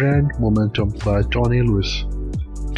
Brand momentum by Tony Lewis.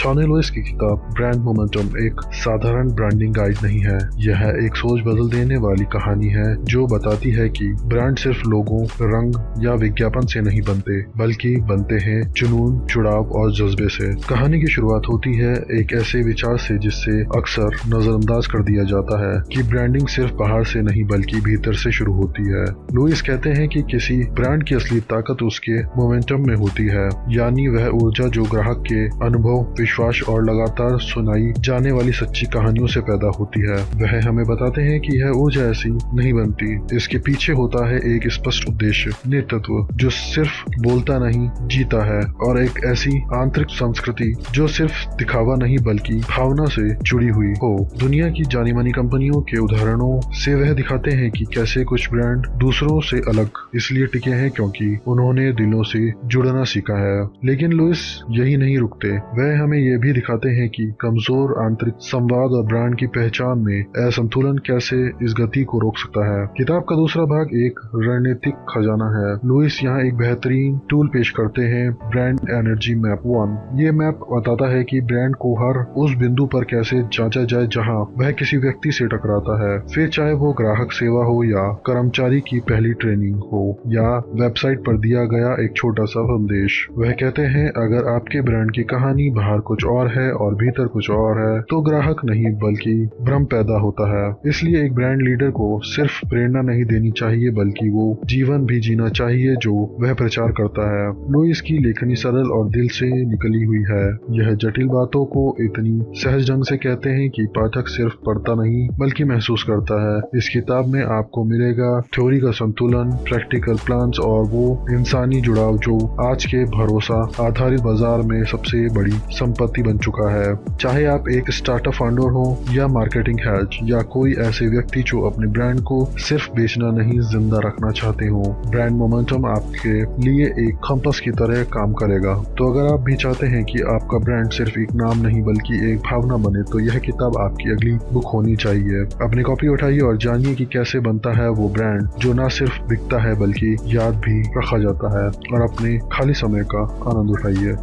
Tony Lewis की किताब brand momentum एक साधारण ब्रांडिंग गाइड नहीं है। यह एक सोच बदल देने वाली कहानी है जो बताती है कि ब्रांड सिर्फ लोगों, रंग या विज्ञापन से नहीं बनते, बल्कि बनते हैं जुनून, जुड़ाव और जज्बे से। कहानी की शुरुआत होती है एक ऐसे विचार से जिससे अक्सर नजरअंदाज कर दिया जाता है कि ब्रांडिंग सिर्फ बाहर से नहीं बल्कि भीतर से शुरू होती है। लुइस कहते हैं कि किसी ब्रांड की असली ताकत उसके मोमेंटम में होती है, यानी वह ऊर्जा जो ग्राहक के अनुभव, विश्वास और लगातार सुनाई जाने वाली सच्ची कहानियों से पैदा होती है। वह हमें बताते हैं कि यह ऊर्जा ऐसी नहीं बनती, इसके पीछे होता है एक स्पष्ट उद्देश्य, नेतृत्व जो सिर्फ बोलता नहीं जीता है, और एक ऐसी आंतरिक संस्कृति जो सिर्फ दिखावा नहीं बल्कि भावना से जुड़ी हुई हो। दुनिया की जानी मानी कंपनियों के उदाहरणों से वह दिखाते हैं कि कैसे कुछ ब्रांड दूसरों से अलग इसलिए टिके हैं क्योंकि उन्होंने दिलों से जुड़ना सीखा है। लेकिन लुइस यही नहीं रुकते, वह हमें ये भी दिखाते हैं कि कमजोर आंतरिक संवाद और ब्रांड की पहचान में असंतुलन कैसे इस गति को रोक सकता है। किताब का दूसरा भाग एक रणनीतिक खजाना है। लुइस यहाँ एक बेहतरीन टूल पेश करते हैं, ब्रांड एनर्जी मैप 1। ये मैप बताता है कि ब्रांड को हर उस बिंदु पर कैसे जांचा जाए जहां वह किसी व्यक्ति से टकराता है, फिर चाहे वो ग्राहक सेवा हो या कर्मचारी की पहली ट्रेनिंग हो या वेबसाइट पर दिया गया एक छोटा सा संदेश। वह कहते हैं अगर आपके ब्रांड की कहानी बाहर कुछ और है और भीतर कुछ और है तो ग्राहक नहीं बल्कि भ्रम पैदा होता है। इसलिए एक ब्रांड लीडर को सिर्फ प्रेरणा नहीं देनी चाहिए बल्कि वो जीवन भी जीना चाहिए जो वह प्रचार करता है। लुइस की लेखनी सरल और दिल से निकली हुई है। यह जटिल बातों को इतनी सहज ढंग से कहते हैं कि पाठक सिर्फ पढ़ता नहीं बल्कि महसूस करता है। इस किताब में आपको मिलेगा थ्योरी का संतुलन, प्रैक्टिकल प्लान्स और वो इंसानी जुड़ाव जो आज के भरोसा आधारित बाजार में सबसे बड़ी संपत्ति बन चुका है। चाहे आप एक स्टार्टअप फाउंडर हो या मार्केटिंग हेड या कोई ऐसे व्यक्ति जो अपने ब्रांड को सिर्फ बेचना नहीं जिंदा रखना चाहते हो, ब्रांड मोमेंटम आपके लिए एक कंपास की तरह काम करेगा। तो अगर आप भी चाहते हैं कि आपका ब्रांड सिर्फ एक नाम नहीं बल्कि एक भावना बने तो यह किताब आपकी अगली बुक होनी चाहिए। अपनी कॉपी उठाइए और जानिए कि कैसे बनता है वो ब्रांड जो न सिर्फ बिकता है बल्कि याद भी रखा जाता है, और अपने खाली समय का आनंद उठाइए।